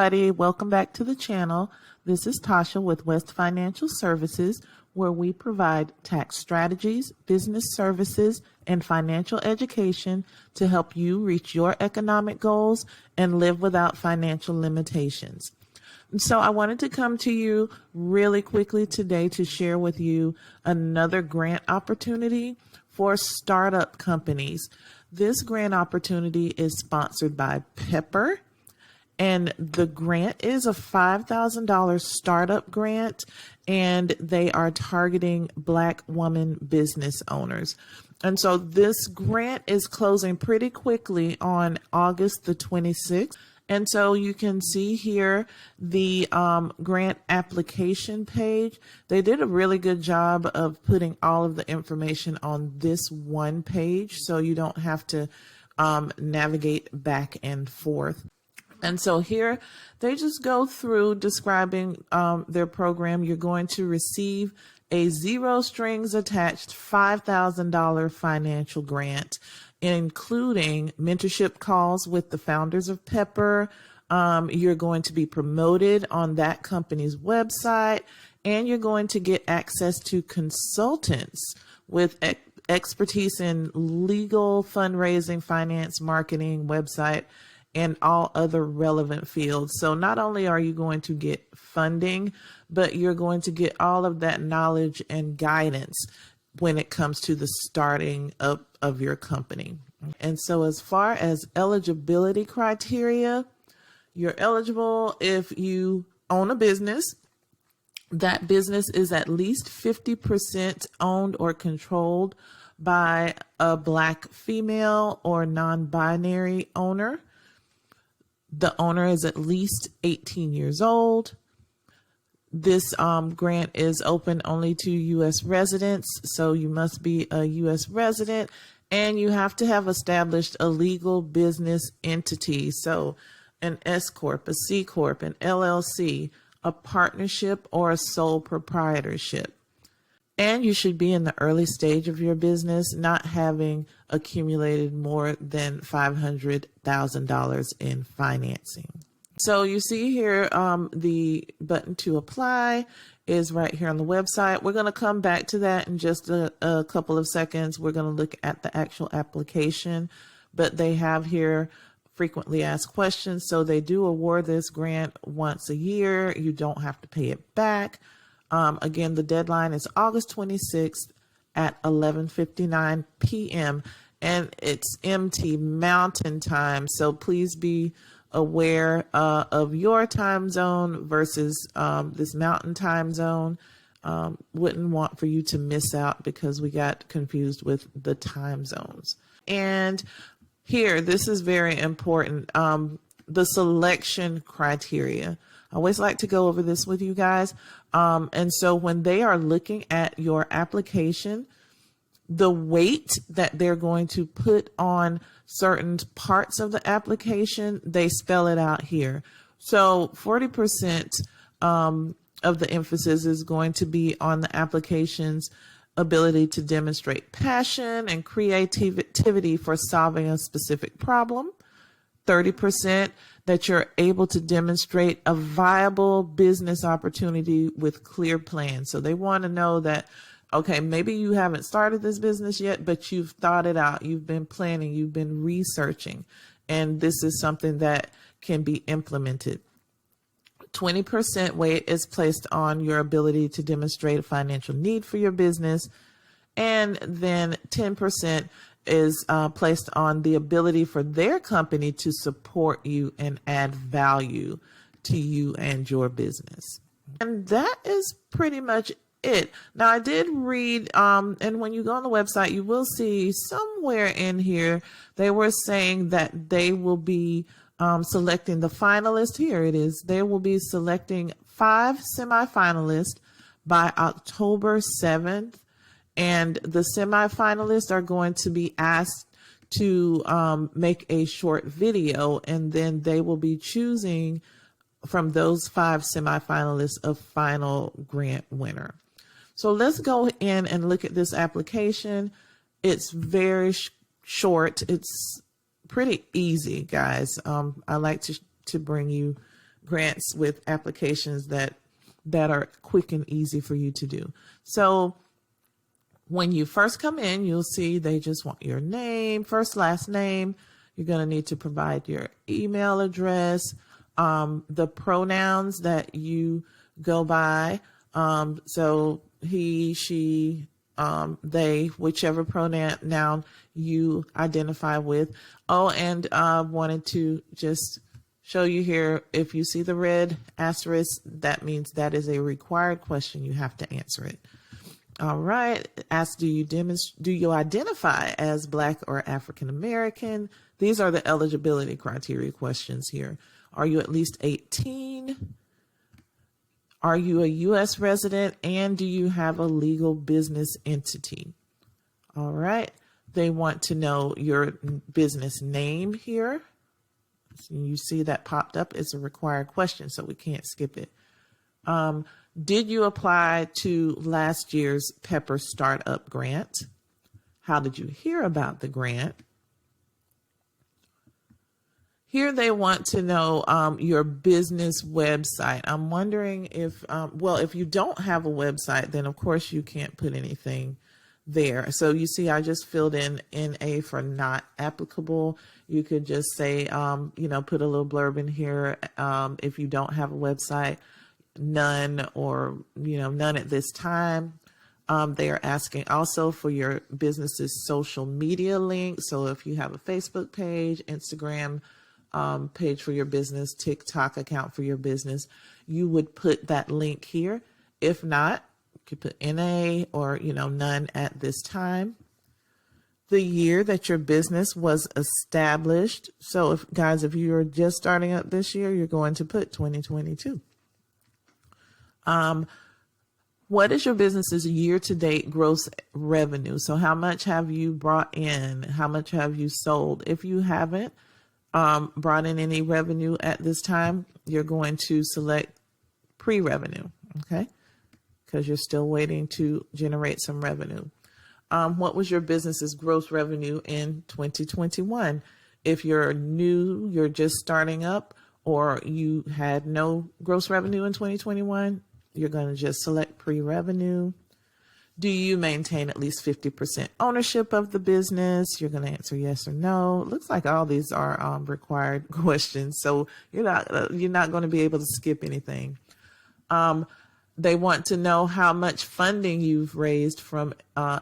everybody, welcome back to the channel. This is Tasha with West Financial Services, where we provide tax strategies, business services, and financial education to help you reach your economic goals and live without financial limitations. So I wanted to come to you really quickly today to share with you another grant opportunity for startup companies. This grant opportunity is sponsored by Pepper, and the grant is a $5,000 startup grant, and they are targeting Black woman business owners. And so this grant is closing pretty quickly on August the 26th. And so you can see here the grant application page. They did a really good job of putting all of the information on this one page, so you don't have to navigate back and forth. And so here they just go through describing their program. You're going to receive a zero strings attached $5,000 financial grant, including mentorship calls with the founders of Pepper. You're going to be promoted on that company's website, and you're going to get access to consultants with expertise in legal, fundraising, finance, marketing, website, and all other relevant fields. So not only are you going to get funding, but you're going to get all of that knowledge and guidance when it comes to the starting up of your company. And so as far as eligibility criteria, you're eligible if you own a business. That business is at least 50% owned or controlled by a Black female or non-binary owner. The owner is at least 18 years old. This grant is open only to U.S. residents, so you must be a U.S. resident, and you have to have established a legal business entity, so an S Corp, a C Corp, an LLC, a partnership, or a sole proprietorship. And you should be in the early stage of your business, not having accumulated more than $500,000 in financing. So you see here, the button to apply is right here on the website. We're going to come back to that in just a couple of seconds. We're going to look at the actual application, but they have here frequently asked questions. So they do award this grant once a year. You don't have to pay it back. Again, the deadline is August 26th at 11:59 p.m. and it's MT Mountain Time. So please be aware of your time zone versus this Mountain Time zone. Wouldn't want for you to miss out because we got confused with the time zones. And here, this is very important. The selection criteria. I always like to go over this with you guys. And so when they are looking at your application, the weight that they're going to put on certain parts of the application, they spell it out here. So 40% of the emphasis is going to be on the application's ability to demonstrate passion and creativity for solving a specific problem. 30% that you're able to demonstrate a viable business opportunity with clear plans. So they want to know that, okay, maybe you haven't started this business yet, but you've thought it out. You've been planning, you've been researching, and this is something that can be implemented. 20% weight is placed on your ability to demonstrate a financial need for your business. And then 10% is placed on the ability for their company to support you and add value to you and your business. And that is pretty much it. Now, I did read, and when you go on the website, you will see somewhere in here, they were saying that they will be selecting the finalists. Here it is. They will be selecting 5 semifinalists by October 7th. And the semifinalists are going to be asked to make a short video, and then they will be choosing from those 5 semifinalists a final grant winner. So let's go in and look at this application. It's very short. It's pretty easy, guys. I like to bring you grants with applications that are quick and easy for you to do. So when you first come in, you'll see they just want your name, first, last name. You're going to need to provide your email address, the pronouns that you go by. So he, she, they, whichever pronoun you identify with. Oh, and wanted to just show you here, if you see the red asterisk, that means that is a required question. You have to answer it. All right. Ask, do you identify as Black or African American? These are the eligibility criteria questions here. Are you at least 18? Are you a U.S. resident? And do you have a legal business entity? All right. They want to know your business name here. So you see that popped up. It's a required question, so we can't skip it. Did you apply to last year's Pepper Startup Grant? How did you hear about the grant? Here they want to know your business website. I'm wondering if, if you don't have a website, then of course you can't put anything there. So you see, I just filled in NA for not applicable. You could just say, put a little blurb in here. If you don't have a website, none, or, none at this time. They are asking also for your business's social media link. So if you have a Facebook page, Instagram page for your business, TikTok account for your business, you would put that link here. If not, you could put NA or, none at this time. The year that your business was established. So if you're just starting up this year, you're going to put 2022. What is your business's year-to-date gross revenue? So how much have you brought in? How much have you sold? If you haven't brought in any revenue at this time, you're going to select pre-revenue, okay? Because you're still waiting to generate some revenue. What was your business's gross revenue in 2021? If you're new, you're just starting up, or you had no gross revenue in 2021, you're going to just select pre-revenue. Do you maintain at least 50% ownership of the business? You're going to answer yes or no. Looks like all these are required questions, so you're not going to be able to skip anything. They want to know how much funding you've raised from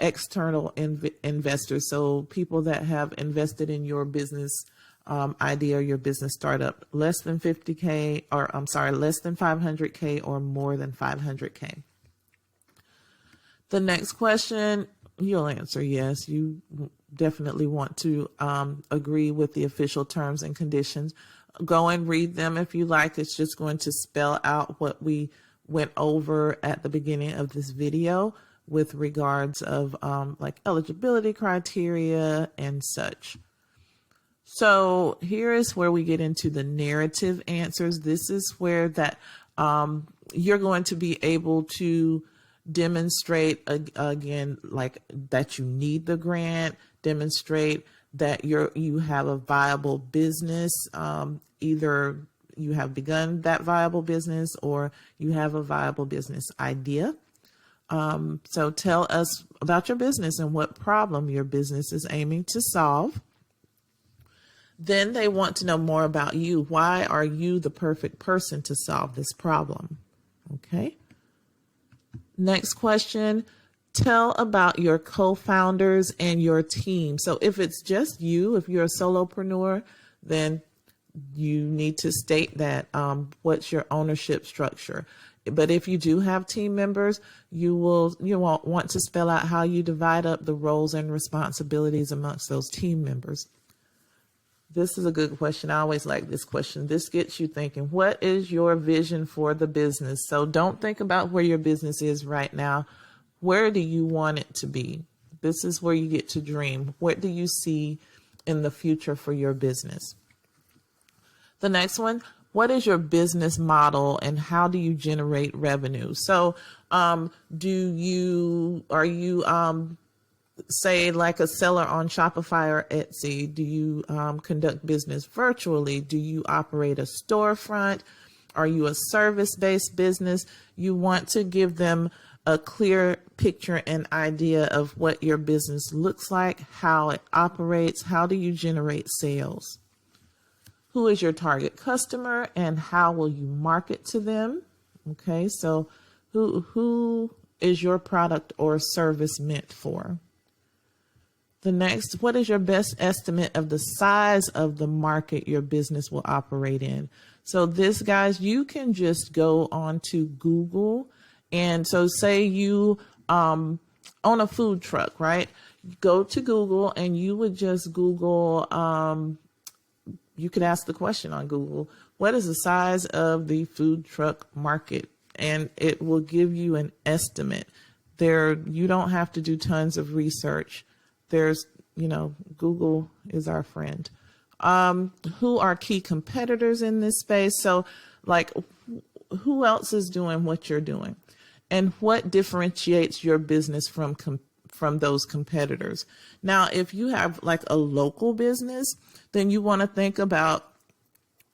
external investors, so people that have invested in your business idea or your business startup. Less than 50K, or less than 500K or more than 500K. The next question, you'll answer yes. You definitely want to agree with the official terms and conditions. Go and read them if you like. It's just going to spell out what we went over at the beginning of this video with regards of like eligibility criteria and such. So here is where we get into the narrative answers. This is where that you're going to be able to demonstrate again, like that you need the grant, demonstrate that you have a viable business, either you have begun that viable business or you have a viable business idea. So tell us about your business and what problem your business is aiming to solve. Then they want to know more about you. Why are you the perfect person to solve this problem? Okay. Next question, tell about your co-founders and your team. So if it's just you, if you're a solopreneur, then you need to state that what's your ownership structure. But if you do have team members, you won't want to spell out how you divide up the roles and responsibilities amongst those team members. This is a good question. I always like this question. This gets you thinking, what is your vision for the business? So don't think about where your business is right now. Where do you want it to be? This is where you get to dream. What do you see in the future for your business? The next one, what is your business model and how do you generate revenue? So are you say like a seller on Shopify or Etsy? Do you conduct business virtually? Do you operate a storefront? Are you a service-based business? You want to give them a clear picture and idea of what your business looks like, how it operates, how do you generate sales? Who is your target customer and how will you market to them? Okay, so who is your product or service meant for? The next, what is your best estimate of the size of the market your business will operate in? So this, guys, you can just go on to Google. And so say you own a food truck, right? Go to Google and you would just Google, you could ask the question on Google, what is the size of the food truck market? And it will give you an estimate. You don't have to do tons of research. Google is our friend. Who are key competitors in this space? So like, who else is doing what you're doing? And what differentiates your business from those competitors? Now, if you have like a local business, then you want to think about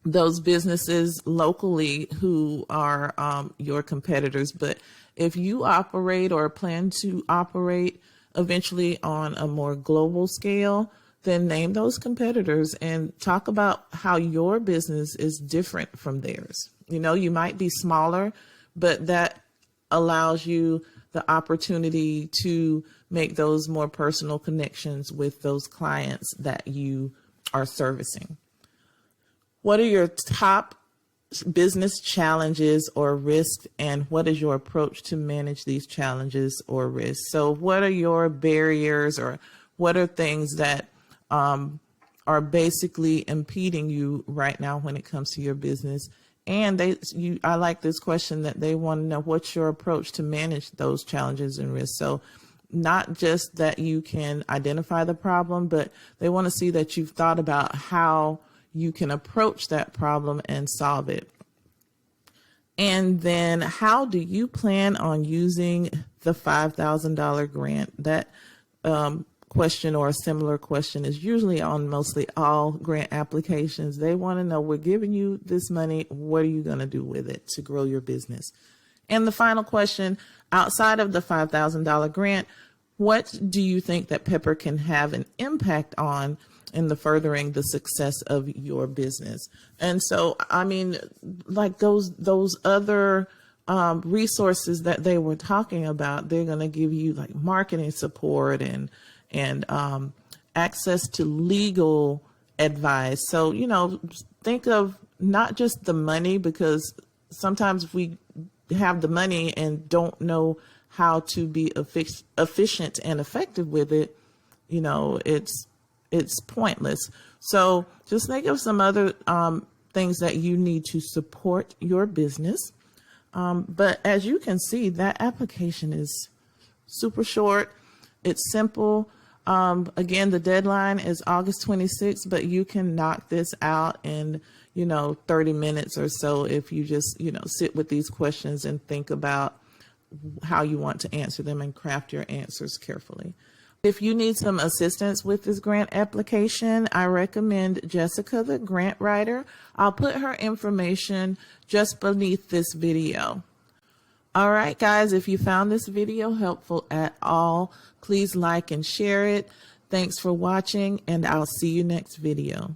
those businesses locally who are your competitors. But if you operate or plan to operate eventually on a more global scale, then name those competitors and talk about how your business is different from theirs. You might be smaller, but that allows you the opportunity to make those more personal connections with those clients that you are servicing. What are your top business challenges or risks, and what is your approach to manage these challenges or risks? So what are your barriers, or what are things that are basically impeding you right now when it comes to your business? And I like this question that they want to know, what's your approach to manage those challenges and risks? So not just that you can identify the problem, but they want to see that you've thought about how you can approach that problem and solve it. And then how do you plan on using the $5,000 grant? That question or a similar question is usually on mostly all grant applications. They want to know, we're giving you this money, what are you going to do with it to grow your business? And the final question, outside of the $5,000 grant, what do you think that Pepper can have an impact on in the furthering the success of your business? And so, I mean, like those other resources that they were talking about, they're going to give you like marketing support and access to legal advice. So, think of not just the money, because sometimes we have the money and don't know how to be efficient and effective with it. It's pointless. So just think of some other things that you need to support your business. But as you can see, that application is super short. It's simple. Again, the deadline is August 26th, but you can knock this out in, 30 minutes or so if you just, sit with these questions and think about how you want to answer them and craft your answers carefully. If you need some assistance with this grant application, I recommend Jessica, the grant writer. I'll put her information just beneath this video. All right, guys, if you found this video helpful at all, please like and share it. Thanks for watching, and I'll see you next video.